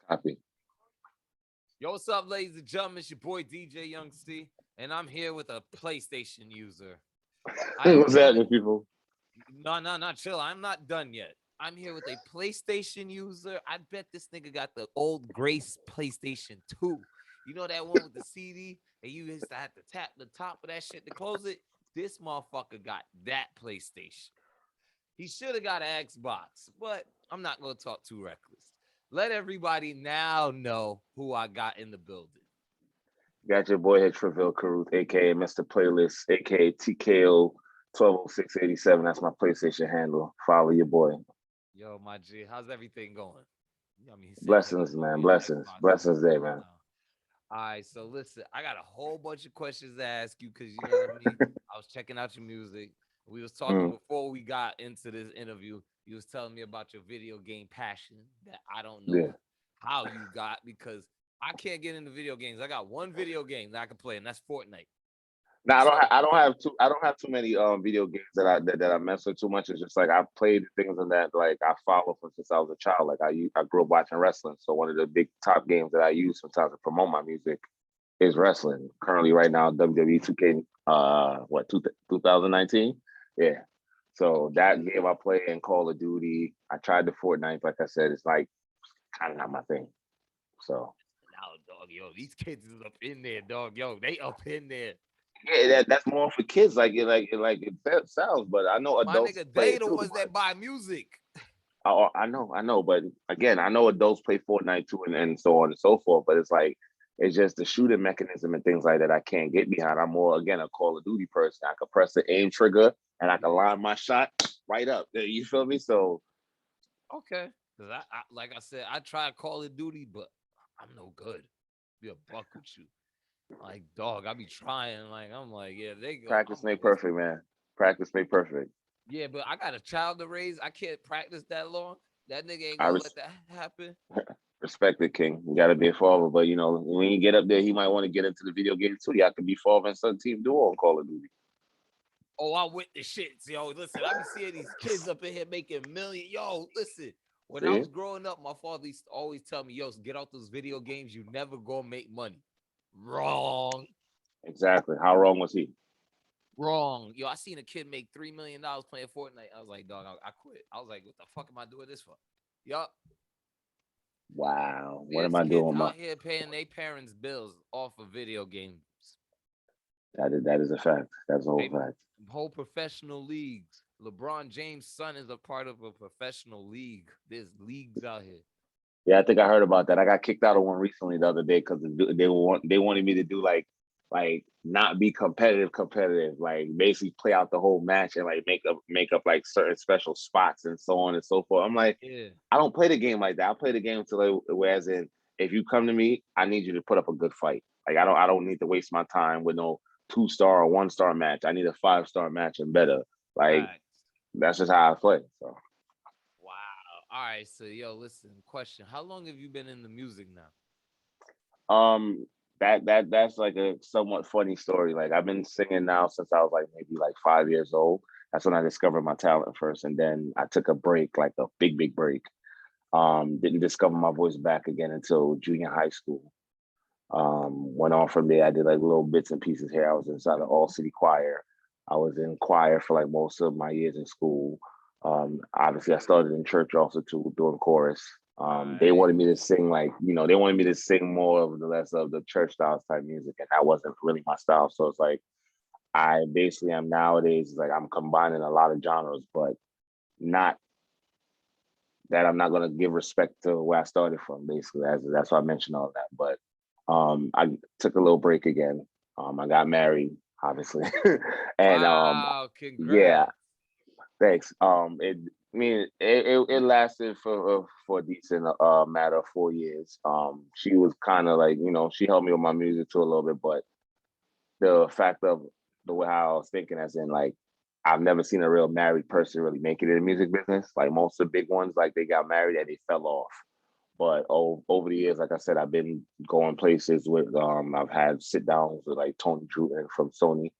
Happy. Yo, what's up, ladies and gentlemen? It's your boy DJ Young C, and I'm here with a PlayStation user. I am What's here with happening, people? not chill. I'm not done yet. I'm here with a PlayStation user. I bet this nigga got the old Grace PlayStation 2. You know that one with the CD, and you used to have to tap the top of that shit to close it. This motherfucker got that PlayStation. He should have got an Xbox, but I'm not gonna talk too reckless. Let everybody now know who I got in the building. Got your boy here, Trivell Caruth, aka Mr. Playlist, aka TKO 120687. That's my PlayStation handle. Follow your boy. Yo, my G, how's everything going? I mean, he said he Blessings, gonna man. be an Blessings. Xbox Blessings user day, right man. now. All right, so listen, I got a whole bunch of questions to ask you because you know what I mean. I was checking out your music. We was talking Mm, before we got into this interview. You was telling me about your video game passion that I don't yeah. know how you got because I can't get into video games. I got one video game that I can play, and that's Fortnite. Now So I don't have too many video games that I mess with too much. It's just like I played things in that like I follow from since I was a child. Like I grew up watching wrestling. So one of the big top games that I use sometimes to promote my music is wrestling. Currently right now WWE 2K 2019? Yeah. So that game I play in Call of Duty. I tried the Fortnite, like I said, it's like kind of not my thing. So now, dog, yo, these kids is up in there, dog. Yo, they up in there. yeah, that's more for kids, it sounds, but I know My adults nigga, play they it the too. ones that buy music. I know, but again, I know adults play Fortnite too, and so on and so forth. But it's like it's just the shooting mechanism and things like that I can't get behind. I'm more again a Call of Duty person. I could press the aim trigger and I can line my shot right up. You feel me? So Okay. Cause like I said, I tried Call of Duty, but I'm no good. Be a buck with you. Like, dog, I be trying. Like, I'm like, yeah, they go. I'm practice like, make what's perfect, man. Practice make perfect. yeah, but I got a child to raise. I can't practice that long. That nigga ain't I gonna res- let that happen. respect it, King. You got to be a father, but you know when you get up there, he might want to get into the video game too. Y'all could be father and son team duo on Call of Duty. Oh, I'm with the shits, yo. Listen, I be seeing these kids up in here making million. Yo, listen. When I See, was growing up, my father used to always tell me, yo, get out those video games. You never gonna make money. Wrong. exactly. How wrong was he? Wrong. Yo, I seen a kid make $3 million playing Fortnite. I was like, dog, I quit. I was like, what the fuck am I doing this for? Yup. Wow, what am There's I kids doing? out here paying their parents' bills off of video games. That is a fact. That's a whole They fact. whole professional leagues. LeBron James' son is a part of a professional league. There's leagues out here. Yeah, I think I heard about that. I got kicked out of one recently the other day because they wanted me to do like not be competitive, like basically play out the whole match and like make up like certain special spots and so on and so forth. I'm like, Yeah. I don't play the game like that. I play the game to like whereas in if you come to me, I need you to put up a good fight. Like I don't need to waste my time with no 2-star or 1-star match. I need a 5-star match and better. Like Facts. that's just how I play. So Wow. All right. So, yo, listen, question. How long have you been in the music now? Um, that's like a somewhat funny story. Like I've been singing now since I was like maybe like 5 years old. That's when I discovered my talent first, and then I took a break, like a big break. Didn't discover my voice back again until junior high school. Went on from there. I did like little bits and pieces here. I was inside the all city choir. I was in choir for like most of my years in school. Obviously, I started in church also too, doing chorus. All They right. wanted me to sing like they wanted me to sing more of the less of the church styles type music, and that wasn't really my style. So it's like I basically am nowadays like I'm combining a lot of genres, but not that I'm not gonna give respect to where I started from. Basically, that's why I mentioned all that. But I took a little break again. I got married, obviously, and Wow. yeah, Congrats. thanks. It lasted for a decent matter of 4 years. She was kind of like she helped me with my music too a little bit, but the fact of the way how I was thinking, as in like I've never seen a real married person really make it in the music business. Like most of the big ones, like they got married and they fell off. But over the years, like I said, I've been going places with I've had sit downs with like Tony Druten from Sony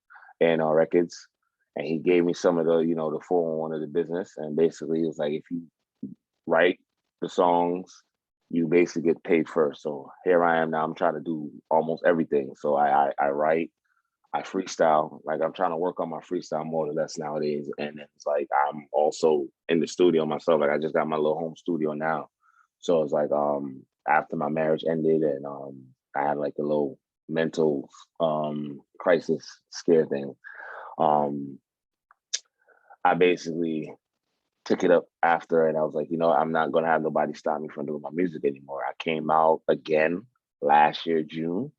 and records. And he gave me some of the, the 411 of the business. And basically it was like if you write the songs you basically get paid first. So here I am now. I'm trying to do almost everything. So I write, I freestyle. Like I'm trying to work on my freestyle more or less nowadays. And it's like I'm also in the studio myself. Like I just got my little home studio now. So it's like after my marriage ended and I had like a little mental crisis scare thing. Um I basically took it up after and I was like, I'm not gonna have nobody stop me from doing my music anymore. I came out again last year, June,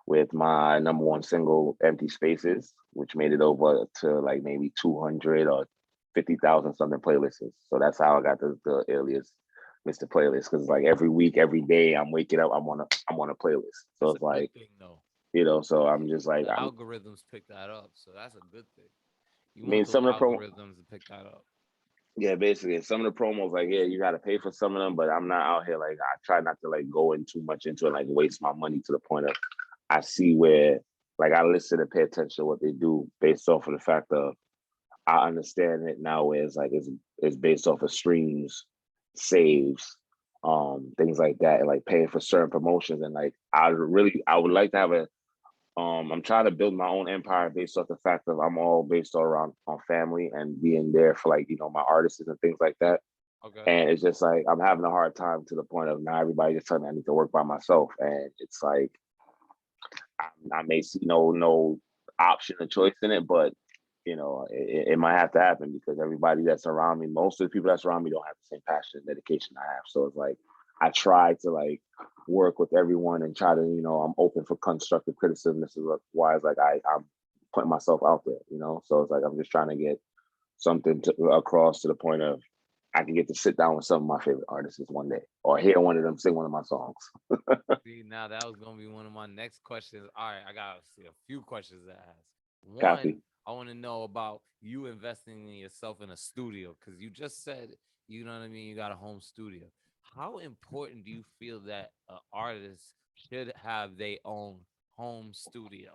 with my number one single, Empty Spaces, which made it over to like maybe 200 or 50,000 something playlists. So that's how I got the alias Mr. Playlist. Cause like every week, every day I'm waking up, I'm on a playlist. So That's it's a good like, thing, though. so I'm just like, The algorithms pick that up, so that's a good thing. You I mean, want those some of the promo, algorithms to pick that up. yeah, basically some of the promos, like, yeah, you got to pay for some of them, but I'm not out here. Like, I try not to like go in too much into it, like waste my money to the point of I see where, like, I listen and pay attention to what they do based off of the fact of I understand it now where it's like it's based off of streams, saves, things like that, and like paying for certain promotions. And like I would like to have a I'm trying to build my own empire based off the fact that I'm all based around on family and being there for like, my artists and things like that. Okay. And it's just like I'm having a hard time to the point of now everybody just telling me I need to work by myself. And it's like I may see no option or choice in it, but it might have to happen because everybody that's around me, most of the people that's around me don't have the same passion and dedication I have. So it's like I try to like work with everyone and try to, I'm open for constructive criticism. This is why it's like I'm putting myself out there. So it's like I'm just trying to get something across to the point of I can get to sit down with some of my favorite artists one day or hear one of them sing one of my songs. See, now that was gonna be one of my next questions. All right, I got see a few questions to ask. One, Copy. I want to know about you investing in yourself in a studio because you just said, you know what I mean, you got a home studio. How important do you feel that an artist should have their own home studio?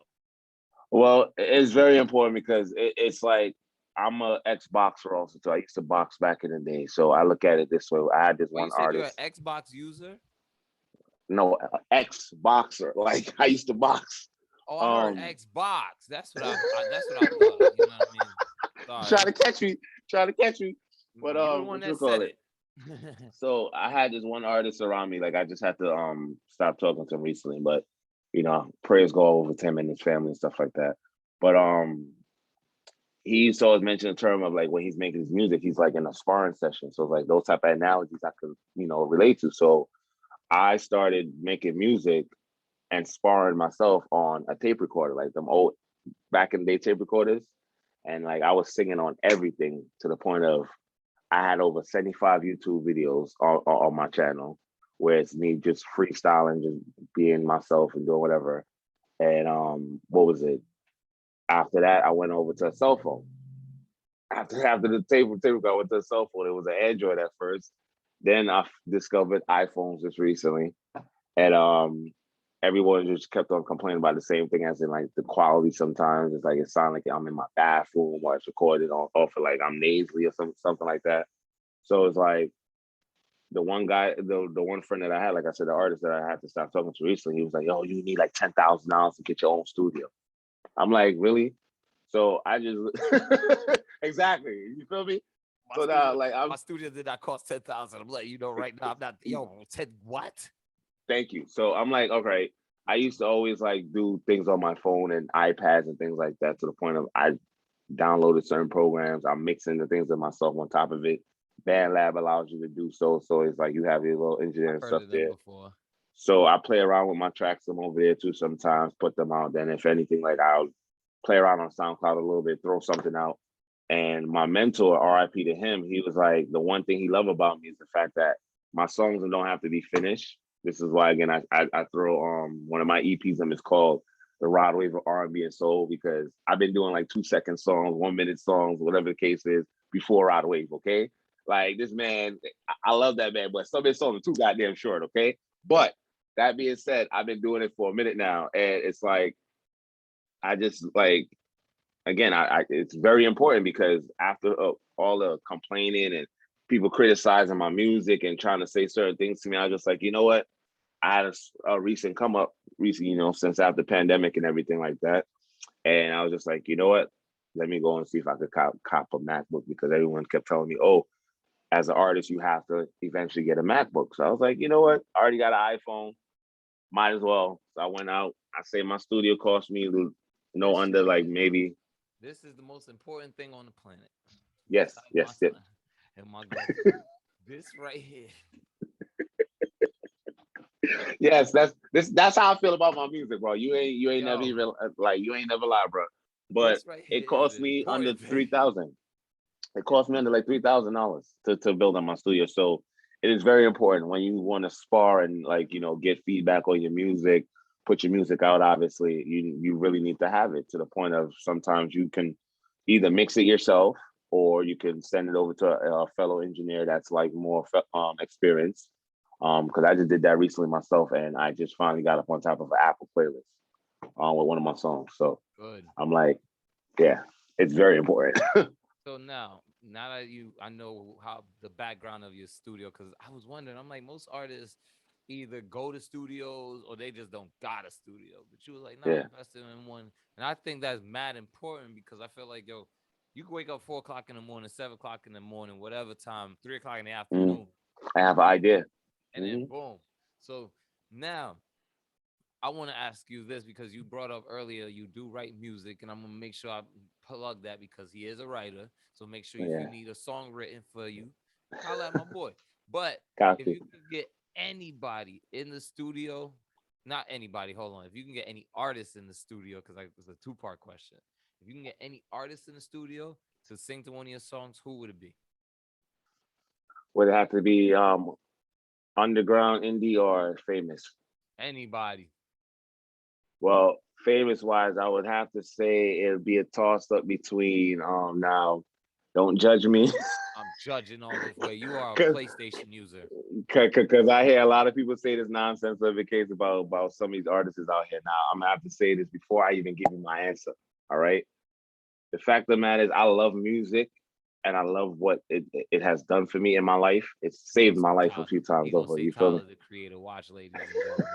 Well, it's very important because it's like I'm a ex boxer also too. I used to box back in the day, so I look at it this way. I had this Oh, you one said you're an artist, Xbox user? no, ex boxer. Like I used to box. Oh, I heard Um, Xbox. That's what I thought. You know what I mean? trying Sorry. to catch me, trying to catch me. But You the one what you that call said it? it. So I had this one artist around me. Like I just had to stop talking to him recently, but prayers go over to him and his family and stuff like that. But he used to always mention the term of like when he's making his music, he's like in a sparring session. So like those type of analogies I could, relate to. So I started making music and sparring myself on a tape recorder, like them old back in the day tape recorders. And like I was singing on everything to the point of I had over 75 YouTube videos on my channel where it's me just freestyling, just being myself and doing whatever. And what was it? After that, I went over to a cell phone. After the table, I went to a cell phone. It was an Android at first. Then I discovered iPhones just recently, and everyone just kept on complaining about the same thing, as in like the quality. Sometimes it's like it sounds like I'm in my bathroom or it's recorded on off of like I'm nasally or something like that. So it's like the one guy, the one friend that I had, like I said, the artist that I had to stop talking to recently, he was like, "Yo, you need like $10,000 to get your own studio." I'm like, really? So I just exactly. You feel me? My So now, studio, like, my studio did not cost 10,000. I'm letting you know right now. I'm not. Yo, 10 what? thank you. So I'm like, okay. I used to always like do things on my phone and iPads and things like that to the point of I downloaded certain programs. I'm mixing the things of myself on top of it. BandLab allows you to do so. So it's like you have your little I've engineering heard stuff of them there. before. So I play around with my tracks. I'm over there too sometimes, put them out. Then if anything, like I'll play around on SoundCloud a little bit, throw something out. And my mentor, RIP to him, he was like, the one thing he loved about me is the fact that my songs don't have to be finished. This is why again I throw one of my EPs is called the Rod Wave of R&B and Soul because I've been doing like 2 second songs, 1 minute songs, whatever the case is, before Rod Wave, okay? Like this man, I love that man, but some of his songs are too goddamn short, okay? But that being said, I've been doing it for a minute now, and it's like I just like again, I it's very important because after all the complaining and people criticizing my music and trying to say certain things to me. I was just like, you know what? I had a recent come up, recent, since after the pandemic and everything like that. And I was just like, you know what? Let me go and see if I could cop a MacBook because everyone kept telling me, oh, as an artist, you have to eventually get a MacBook. So I was like, you know what? I already got an iPhone. Might as well. So I went out. I say my studio cost me under like maybe. This is the most important thing on the planet. Yes, Besides my yes, yes. son and my girlfriend. This right here. Yes, that's how I feel about my music, bro. You ain't never Yo, even like you ain't never lied, bro. But this right it here is cost the me under important thing. 3,000. It cost me under like $3,000 to build on my studio. So it is very important when you want to spar and like get feedback on your music, put your music out. Obviously, you really need to have it to the point of sometimes you can either mix it yourself or you can send it over to a fellow engineer that's like more experienced. Because I just did that recently myself, and I just finally got up on top of an Apple playlist with one of my songs. So Good. I'm like, yeah, it's very important. So now that I know how the background of your studio, because I was wondering, I'm like, most artists either go to studios or they just don't got a studio. But you was like, nah, I Yeah. invested in one. And I think that's mad important because I feel like, yo, you can wake up 4 o'clock in the morning, 7 o'clock in the morning, whatever time, 3 o'clock in the Mm, afternoon, I have an idea. and then Hmm. boom. So now I want to ask you this because you brought up earlier you do write music, and I'm gonna make sure I plug that because he is a writer. So make sure if you Yeah, need a song written for you, holla at my boy. But got if to. you can get anybody in the studio, not anybody, hold on. If you can get any artist in the studio, because it's a two-part question. If you can get any artist in the studio to sing to one of your songs, who would it be? Would it have to be underground, indie, or famous? Anybody. Well, famous wise, I would have to say it would be a toss up between now. Don't judge me, I'm judging all the way. You are a because PlayStation user. I hear a lot of people say this nonsense of the case about some of these artists out here. Now I'm gonna have to say this before I even give you my answer. All right. The fact of the matter is, I love music, and I love what it has done for me in my life. It's He gonna saved my say life a Tyler. few He times gonna over. say You feel me? Tyler the Creator. Watch, ladies and gentlemen.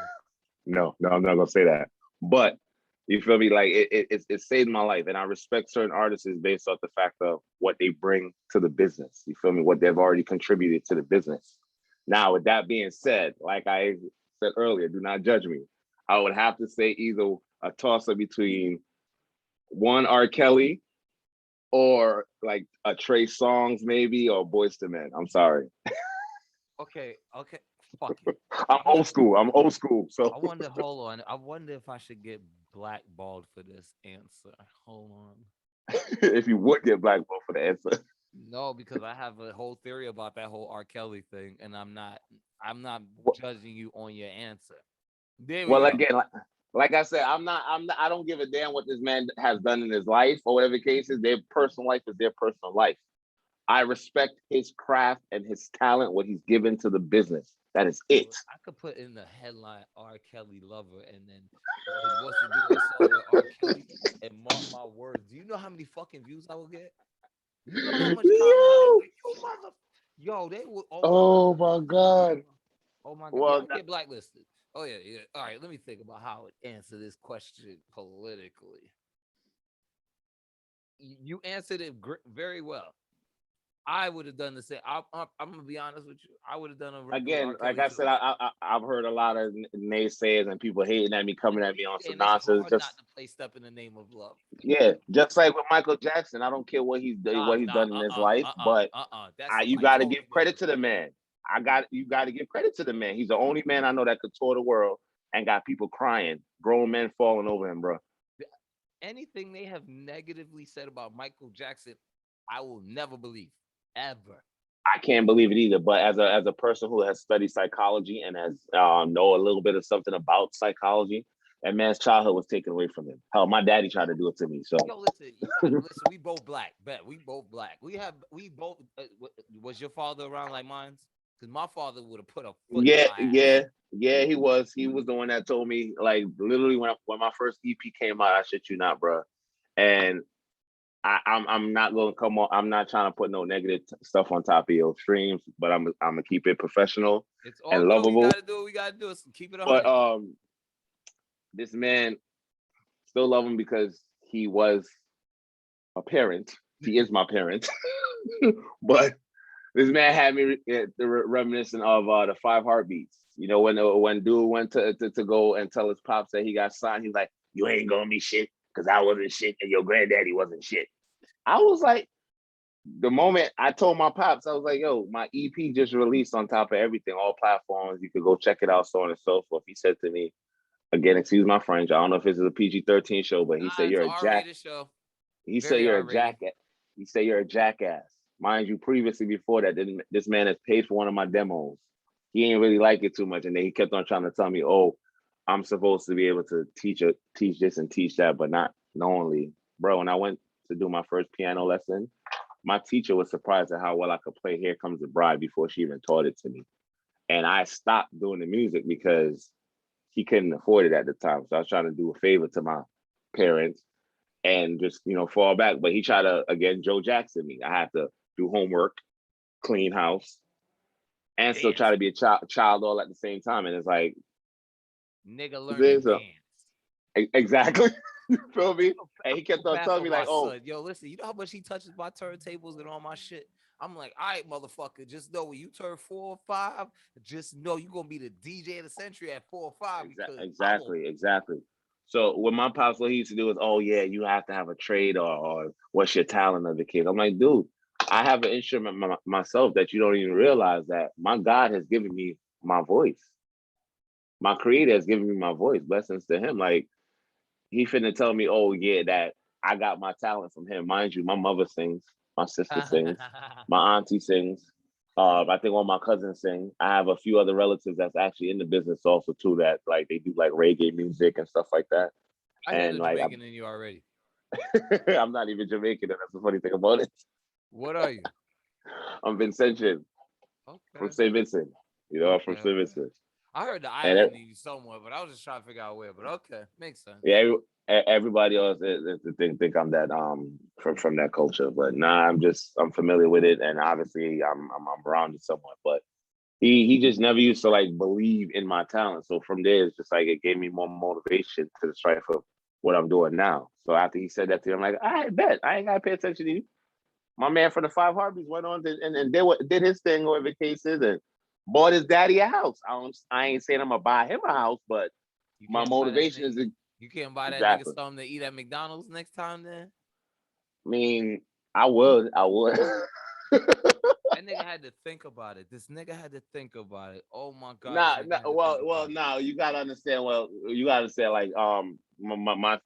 No, no, I'm not gonna say that. But you feel me? Like it saved my life, and I respect certain artists based off the fact of what they bring to the business. You feel me? What they've already contributed to the business. Now, with that being said, like I said earlier, do not judge me. I would have to say either a toss up between one R. Kelly or like a Trey Songs maybe or Boys to Men. I'm sorry. Okay, okay. Fuck it. I'm I'm old not. school. I'm old school. So I wonder. Hold on. I wonder if I should get blackballed for this answer. Hold on. if you would get blackballed for the answer. No, because I have a whole theory about that whole R. Kelly thing, and I'm not. I'm not judging you on your answer. There we Well, go. again, like I said, I'm not. I don't give a damn what this man has done in his life or whatever the case is. Their personal life is their personal life. I respect his craft and his talent, what he's given to the business. That is it. I could put in the headline R. Kelly lover, and then he wants to do a song with R. Kelly. And mark my words, do you know how many fucking views I will get? You know how much comments they Yo! get? You mother. Yo, they would. Oh my god. Oh my God. Oh my god. Yeah, Well, I get blacklisted. Oh yeah, yeah. All right, let me think about how I would answer this question politically. You answered it very well. I would have done the same. I'm gonna be honest with you. I would have done a record with again, R. like Kelly I too. said, I've heard a lot of naysayers and people hating at me, coming at me on some And it's nonsense. hard not Just to play "Step in the Name of Love." yeah, just like with Michael Jackson. I don't care what Nah, what he's nah, done in his life, but That's you like got to give totally credit different. to the man. You got to give credit to the man. He's the only man I know that could tour the world and got people crying, grown men falling over him, bro. Anything they have negatively said about Michael Jackson, I will never believe ever. I can't believe it either. But as a person who has studied psychology and has know a little bit of something about psychology, that man's childhood was taken away from him. Hell, my daddy tried to do it to me. So Yo, listen, you got listen. We both black, bet we both black. We both. Was your father around like mine's? Because my father would have put a foot in yeah, my ass. yeah, yeah. He was the one that told me like literally when my first EP came out. I shit you not, bro. And I'm not gonna come on. I'm not trying to put no negative stuff on top of your streams, but I'm gonna keep it professional It's all and good. We lovable. gotta do what we gotta do. So keep it But 100. this man still love him because he was a parent. He is my parent. But this man had me reminiscent of the Five Heartbeats. You know, when dude went to go and tell his pops that he got signed, he's like, "You ain't gonna be shit because I wasn't shit and your granddaddy wasn't shit." I was like, the moment I told my pops, I was like, "Yo, my EP just released on top of everything, all platforms. You could go check it out, so on and so forth." He said to me, again, excuse my French. I don't know if this is a PG-13 show, but he said It's you're an a jack. R-rated show. He said Very you're a R-rated. jackass. He said you're a jackass. Mind you, previously before that, this man has paid for one of my demos. He ain't really like it too much, and then he kept on trying to tell me, "Oh, I'm supposed to be able to teach this and teach that, but not knowingly." Bro, when I went to do my first piano lesson, my teacher was surprised at how well I could play "Here Comes the Bride" before she even taught it to me. And I stopped doing the music because he couldn't afford it at the time. So I was trying to do a favor to my parents and just, fall back. But he tried to, again, Joe Jackson me. I had to do homework, clean house, and still try Dance. to be a child all at the same time. And it's like, Nigga learning so, dance. exactly. You feel me? And I he kept feel on bad telling for me my like, "Oh, son. Yo, listen, you know how much he touches my turntables and all my shit? I'm like, all right, motherfucker, just know when you turn 4 or 5, just know you're gonna be the DJ of the century at 4 or 5 because I'm gonna exactly." So what my pops, what he used to do is, "Oh yeah, you have to have a trade or what's your talent of the kid?" I'm like, dude, I have an instrument myself that you don't even realize that my God has given me my voice. My creator has given me my voice. Blessings to him. Like, he finna tell me, "Oh yeah, that I got my talent from him." Mind you, my mother sings, my sister sings, my auntie sings. I think all my cousins sing. I have a few other relatives that's actually in the business also too. That like they do like reggae music and stuff like that. I hear And the like Jamaican in you already. I'm not even Jamaican, and that's the funny thing about it. What are you? I'm Vincentian from Okay. St. Vincent. I'm from Okay, St. okay. Vincent. I heard the And island in you somewhere, but I was just trying to figure out where. But okay, makes sense. yeah, everybody else think I'm that from that culture, but nah, I'm familiar with it, and obviously I'm around it somewhat. But he just never used to like believe in my talent. So from there, it's just like it gave me more motivation to strive for what I'm doing now. So after he said that to me, I'm like, I bet I ain't gotta pay attention to you. My man from the Five Heartbeats went on and did his thing, whatever the case is, and bought his daddy a house. I ain't saying I'm gonna buy him a house, but You my can't buy that motivation is nigga. You can't buy that nigga exactly. something to eat at McDonald's next time. Then I mean, I would. that nigga had to think about it. This nigga had to think about it. Oh my god, this Nah, nigga nah, had to think well, about it. now you gotta understand. Well, you gotta understand, like, my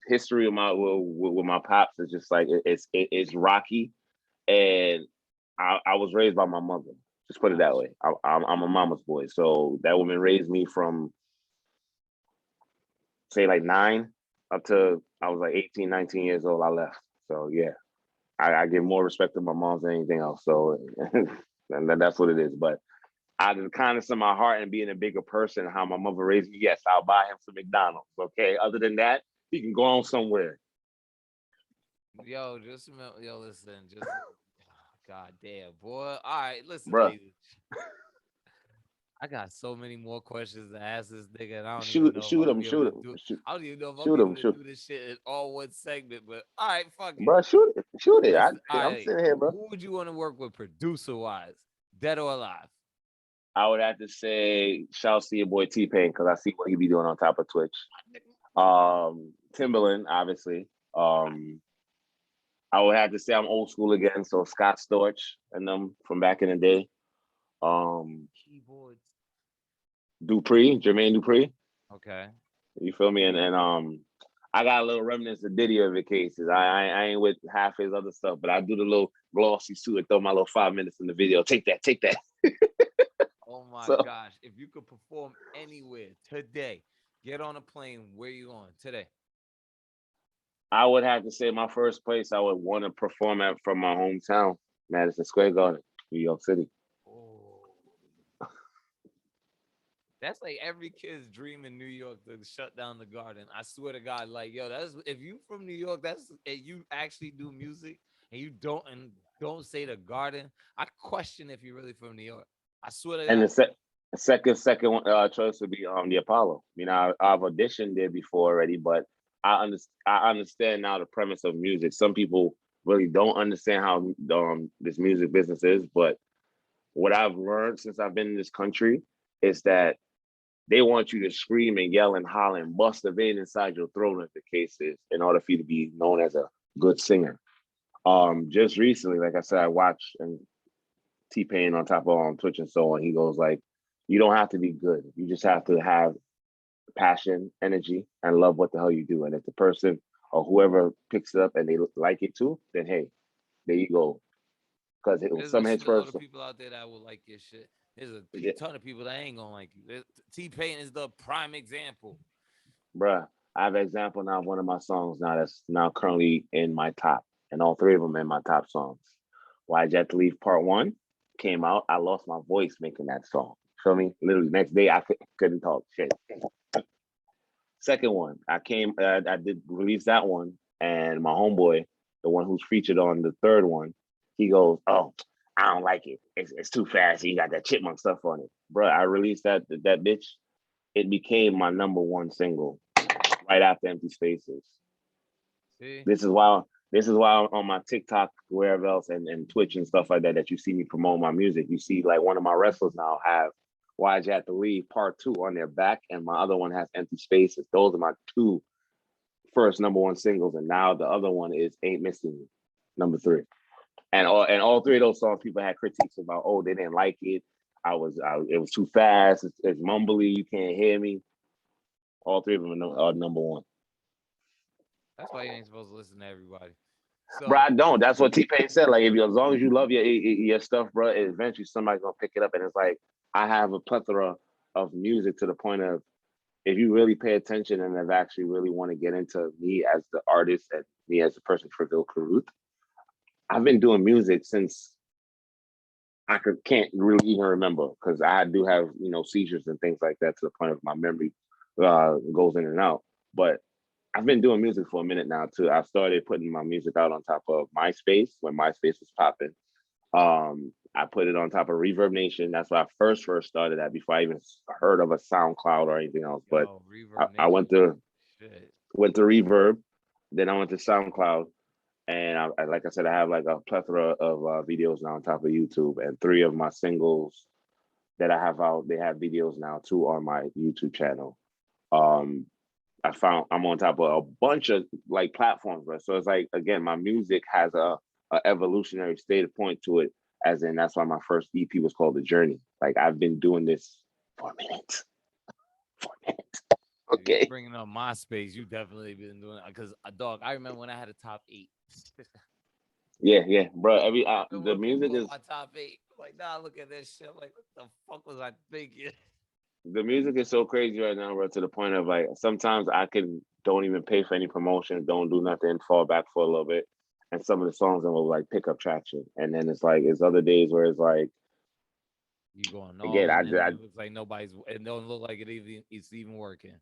history of with my pops is just like it's rocky, and I was raised by my mother. Just put it that Gosh. way. I'm a mama's boy, so that woman raised me from say like 9 up to I was like 18, 19 years old. I left, so yeah, I give more respect to my mom than anything else. So, and that's what it is. But out of the kindness of my heart and being a bigger person, how my mother raised me, yes, I'll buy him some McDonald's. Okay. Other than that, he can go on somewhere. Yo, just yo, listen, just god damn, boy. All right, listen, Bruh. ladies. I got so many more questions to ask this nigga, and I don't even Shoot, know if I'm shoot gonna him, be able shoot to him, do. shoot, I don't even know if I'm shoot able him, to shoot. do this shit in all one segment. But all right, fuck it. Bro, shoot it, shoot it. Listen, all I'm right. sitting here, bro. Who would you want to work with, producer wise, dead or alive? I would have to say, shouts to your boy T Pain because I see what he be doing on top of Twitch. Timberland, obviously. I would have to say I'm old school again, so Scott Storch and them from back in the day. Um, Keyboards. Dupree, Jermaine Dupree. Okay. You feel me? And I got a little remnants of Diddy of the cases. I ain't with half his other stuff, but I do the little glossy suit and throw my little 5 minutes in the video. Take that, take that. Oh my So gosh. If you could perform anywhere today, get on a plane, where you going today? I would have to say my first place I would want to perform at from my hometown, Madison Square Garden, New York City. Oh, That's like every kid's dream in New York to shut down the garden. I swear to God, like yo, that's if you from New York, that's and you actually do music and you don't say the garden. I question if you're really from New York. I swear to And God. second choice would be the Apollo. You know, I've auditioned there before already, but I understand now the premise of music. Some people really don't understand how this music business is, but what I've learned since I've been in this country is that they want you to scream and yell and holler and bust a vein inside your throat, if the case is, in order for you to be known as a good singer. Just recently, like I said, I watched and T-Pain on top of on Twitch and so on. He goes like, you don't have to be good. You just have to have passion, energy, and love what the hell you do. And if the person or whoever picks it up and they like it too, then hey, there you go. Because it was There's a some of his shitload first, of people out there that will like your shit. There's a yeah, ton of people that ain't gonna like you. T Pain is the prime example. bruh. I have an example now of one of my songs now that's now currently in my top, and all three of them in my top songs. Why Did You Have to Leave Part One came out. I lost my voice making that song. Feel me? Literally next day couldn't talk shit. Second one, I did release that one, and my homeboy, the one who's featured on the third one, he goes, "Oh, I don't like it. It's too fast. You got that chipmunk stuff on it, bro." I released that bitch. It became my number one single right after Empty Spaces. See, This is why on my TikTok, wherever else, and Twitch and stuff like that, that you see me promote my music. You see, like one of my wrestlers now have Why'd You Have to Leave Part Two on their back, and my other one has Empty Spaces. Those are my two first number one singles, and now the other one is Ain't Missing You, number three. And all three of those songs, people had critiques about, oh, they didn't like it. It was too fast. It's mumbly. You can't hear me. All three of them are number one. that's why you ain't supposed to listen to everybody. Bro, So I don't. That's what T Pain said. Like, if you, as long as you love your stuff, bro, eventually somebody's gonna pick it up. And it's like I have a plethora of music to the point of if you really pay attention and have actually really want to get into me as the artist and me as a person, Trivell Caruth, I've been doing music since can't really even remember because I do have seizures and things like that to the point of my memory goes in and out. But I've been doing music for a minute now too. I started putting my music out on top of MySpace when MySpace was popping. I put it on top of Reverb Nation. That's why I first started that before I even heard of a SoundCloud or anything else. But yo, I, Reverb I Nation, shit. went to Reverb, then I went to SoundCloud, and like I said, I have like a plethora of videos now on top of YouTube, and three of my singles that I have out, they have videos now too on my YouTube channel. Um, I'm on top of a bunch of like platforms, right? So it's like again, my music has a evolutionary state of point to it, as in that's why my first EP was called The Journey. Like I've been doing this for a minute, for a minute. If you Okay. bringing up MySpace, you definitely been doing it. Because dog, I remember when I had a top eight. Yeah, bro. The When people music on is my top eight, like, nah, look at this shit. I'm like, what the fuck was I thinking? the music is so crazy right now, bro. To the point of like sometimes I can don't even pay for any promotion, don't do nothing, fall back for a little bit, and some of the songs will like pick up traction. And then it's other days where it's like You going again, all in, and it looks like nobody's. It don't look like it's even working.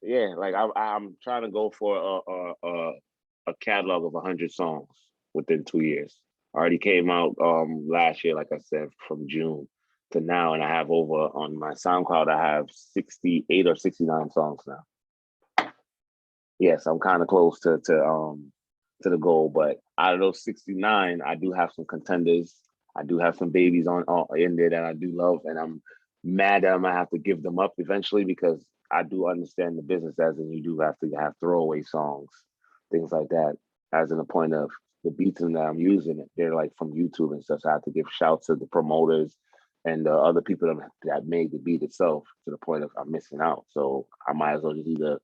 yeah, like I'm trying to go for a catalog of 100 songs within 2 years. I already came out last year, like I said, from June to now, and I have over on my SoundCloud. I have 68 or 69 songs now. Yes, I'm kind of close to the goal, but out of those 69, I do have some contenders. I do have some babies on in there that I do love, and I'm mad that I'm gonna have to give them up eventually because I do understand the business as in you do have to have throwaway songs, things like that. As in the point of the beats that I'm using, they're like from YouTube and stuff. So I have to give shouts to the promoters and the other people that made the beat itself to the point of I'm missing out. So I might as well just either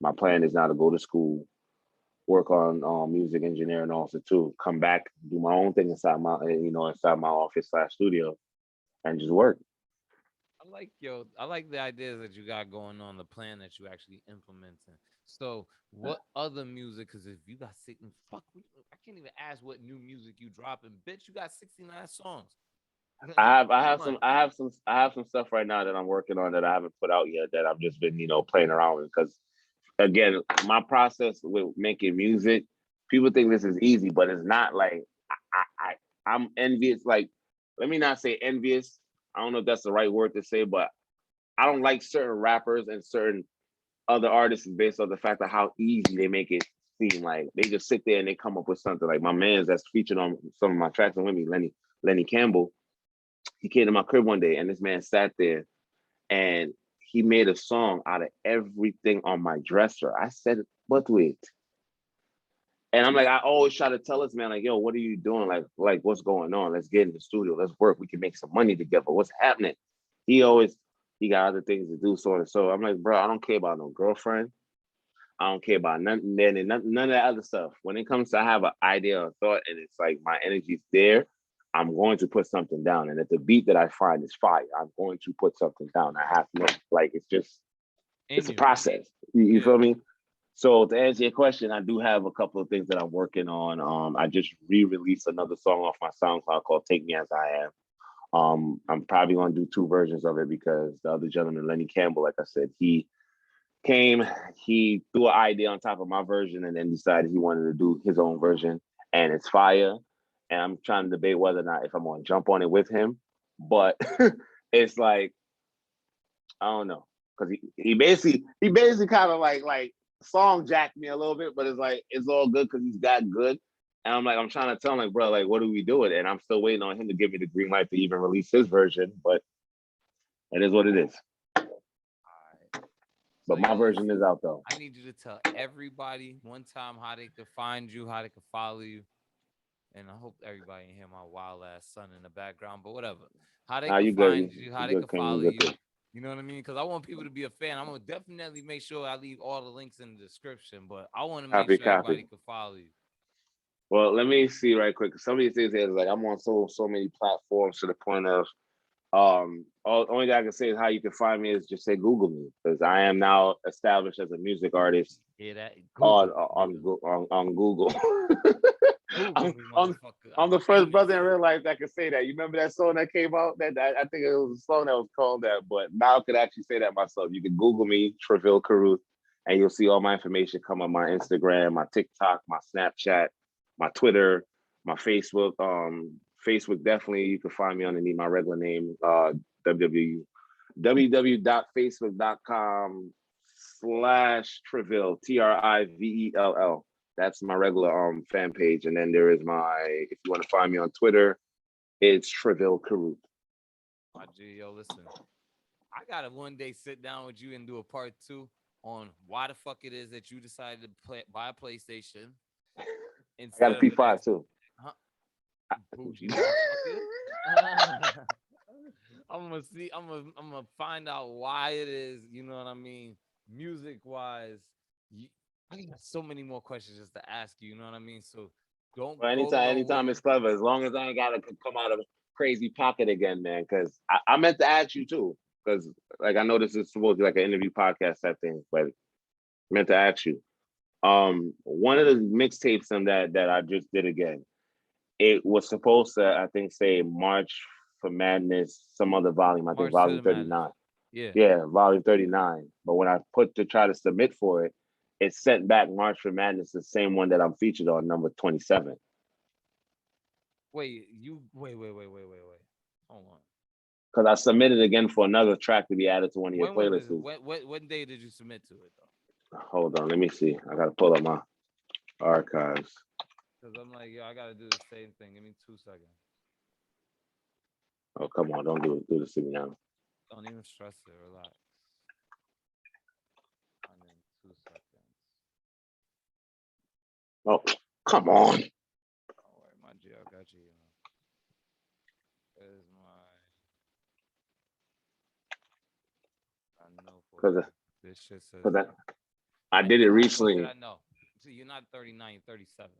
my plan is now to go to school, work on music engineering also too. Come back, do my own thing inside my office slash studio, and just work. I like the ideas that you got going on, the plan that you actually implementing. So, what other music? Because if you got I can't even ask what new music you dropping. Bitch, you got 69 songs. Come on. I have some stuff right now that I'm working on that I haven't put out yet that I've just been, playing around with because again, my process with making music, people think this is easy, but it's not. Like I'm envious. Like, let me not say envious. I don't know if that's the right word to say, but I don't like certain rappers and certain other artists based on the fact of how easy they make it seem. Like they just sit there and they come up with something. Like my man's that's featured on some of my tracks and with me, Lenny Campbell. He came to my crib one day and this man sat there and he made a song out of everything on my dresser. I said, but wait. And I'm like, I always try to tell this man, like, yo, what are you doing? Like, what's going on? Let's get in the studio. Let's work. We can make some money together. What's happening? He got other things to do, so and so. I'm like, bro, I don't care about no girlfriend. I don't care about none of that other stuff. When it comes to I have an idea or thought and it's like my energy's there, I'm going to put something down. And if the beat that I find is fire, I'm going to put something down. I have no, like, it's a You. process. You feel me? So to answer your question, I do have a couple of things that I'm working on. I just re-released another song off my SoundCloud called "Take Me as I Am." I'm probably gonna do two versions of it because the other gentleman, Lenny Campbell, like I said, came, he threw an idea on top of my version and then decided he wanted to do his own version, and it's fire. And I'm trying to debate whether or not if I'm gonna jump on it with him, but it's like I don't know because he basically kind of like song jacked me a little bit, but it's like it's all good because he's that good. And I'm like, I'm trying to tell him, like, bro, like, what are we doing? And I'm still waiting on him to give me the green light to even release his version, but it is what it is. All right. So But my yo, version is listen, out though. I need you to tell everybody one time how they could find you, how they could follow you, and I hope everybody can hear my wild ass son in the background, but whatever. How they Nah, could you good. find you, how You they good, could King. You follow good you. too. You know what I mean? Because I want people to be a fan. I'm gonna definitely make sure I leave all the links in the description, but I want to make Copy, sure copy. everybody could follow you. Well, let me see right quick. Some of these things is like I'm on so many platforms to the point of only thing I can say is how you can find me is just say Google me because I am now established as a music artist Yeah, that on Google me, on nigga. on Google. Google I'm, me, I'm motherfucker. I'm I'm the first famous. brother in real life that can say that. You remember that song that came out? That I think it was a song that was called that, but now I could actually say that myself. You can Google me, Trivell Caruth, and you'll see all my information come on my Instagram, my TikTok, my Snapchat, my Twitter, my Facebook. Facebook definitely you can find me underneath my regular name, www.facebook.com/Trivell, Trivell. That's my regular fan page. And then there is if you want to find me on Twitter, it's Trivell Caruth. My G, yo, listen. I gotta one day sit down with you and do a part two on why the fuck it is that you decided to buy a PlayStation I got instead a of an P5 X. too. Huh? Bougie motherfucker. I'm gonna see. I'm gonna find out why it is. You know what I mean? Music wise, I got so many more questions just to ask you. You know what I mean? So don't Well, go anytime nowhere. it's clever, as long as I ain't gotta come out of a crazy pocket again, man. Because I meant to ask you too. Because like I know this is supposed to be like an interview podcast type thing, but I meant to ask you. One of the mixtapes that I just did again. It was supposed to, I think, say March for Madness, some other volume. I think March to volume the Madness. 39. Yeah. Yeah, volume 39. But when I put to try to submit for it, it sent back March for Madness, the same one that I'm featured on, number 27. Wait. Wait. Hold on. Because I submitted again for another track to be added to one of your When was this? playlists. What day did you submit to it though? Hold on, let me see. I gotta pull up my archives. Because I'm like, yo, I gotta do the same thing. Give me 2 seconds. Oh, come on, don't do this to me now. Don't even stress it. Relax. I'm in 2 seconds. Oh, come on. Don't worry, my G. I got you. Is my I know for a Because fact. This shit says I did it how the fuck did recently. I know? So you're not 39, you're 37.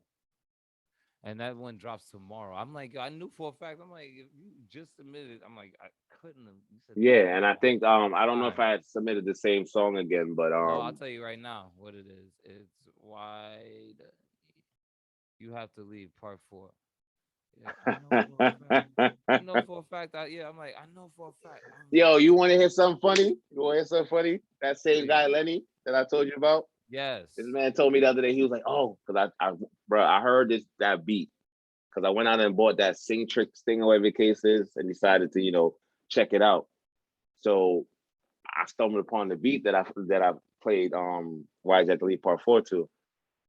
And that one drops tomorrow. I'm like, yo, I knew for a fact. I'm like, if you just submitted, I'm like, I couldn't have. You said Yeah, and I 39. think I don't know if Why? I had submitted the same song again, but No, I'll tell you right now what it is. It's why you have to leave part 4. Yeah, I know for a fact. I know for a fact. I'm like, I know for a fact. I'm Yo, you like, want to hear something funny? You want to hear something funny? That same guy, please. Lenny, that I told you about. This Yes. man told me the other day. He was like, "Oh, because bro, I heard that beat because I went out and bought that Sing Trick Sting or whatever the case is, and decided to check it out. So I stumbled upon the beat that I played. Why is that the lead part four to?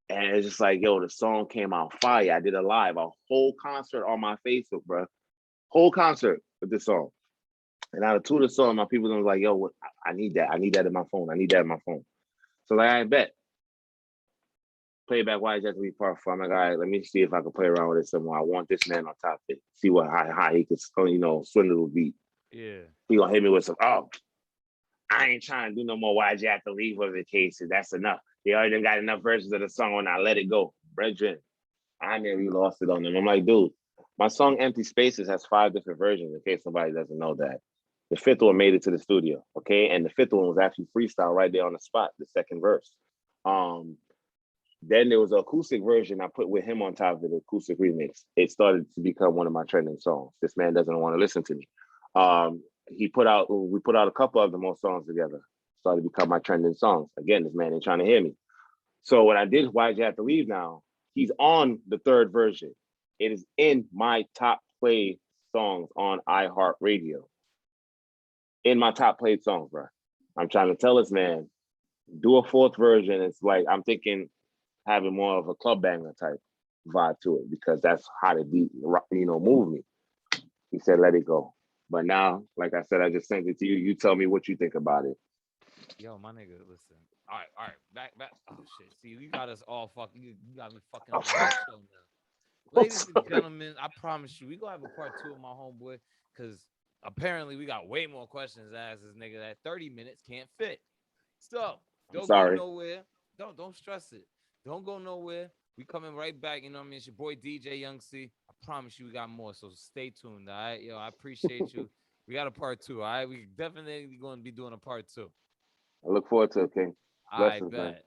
And it's just like, yo, the song came out fire. I did a whole concert on my Facebook, bro. Whole concert with this song. And out of two of the song, my people was like, yo, I need that. I need that in my phone. I need that in my phone. So like, I bet. Play back why is that to be part four. I'm like, all right, let me see if I can play around with it some more. I want this man on top of it. See how he could swindle the beat. Yeah. He gonna hit me with some, oh, I ain't trying to do no more why'd you have to leave with the cases. That's enough. They already got enough versions of the song when I let it go. Brethren, I nearly lost it on them. I'm like, dude, my song Empty Spaces has 5 different versions in case somebody doesn't know that. The fifth one made it to the studio, okay? And the fifth one was actually freestyle right there on the spot, the second verse. Um, then there was an acoustic version I put with him on top of it, acoustic remix. It started to become one of my trending songs. This man doesn't want to listen to me. We put out a couple of the more songs together. Started to become my trending songs. Again, this man ain't trying to hear me. So what I did, why'd you have to leave now? He's on the third version. It is in my top play songs on iHeartRadio. In my top played songs, bro. I'm trying to tell this man, do a fourth version. It's like I'm thinking having more of a club banger type vibe to it because that's how the beat, move me. He said, let it go. But now, like I said, I just sent it to you. You tell me what you think about it. Yo, my nigga, listen. All right. Back. Oh shit. See, you got us all fucking. You got me fucking up the whole show now. I'm Ladies and sorry. gentlemen, I promise you, we gonna have a part two of my homeboy because apparently we got way more questions to ask this nigga that 30 minutes can't fit. So I'm don't go sorry. nowhere. Don't stress it. Don't go nowhere. We coming right back. You know what I mean? It's your boy DJ Young C. I promise you we got more. So stay tuned. All right. Yo, I appreciate you. We got a part two. All right. We definitely gonna be doing a part two. I look forward to it, King. I Blessings, man. bet.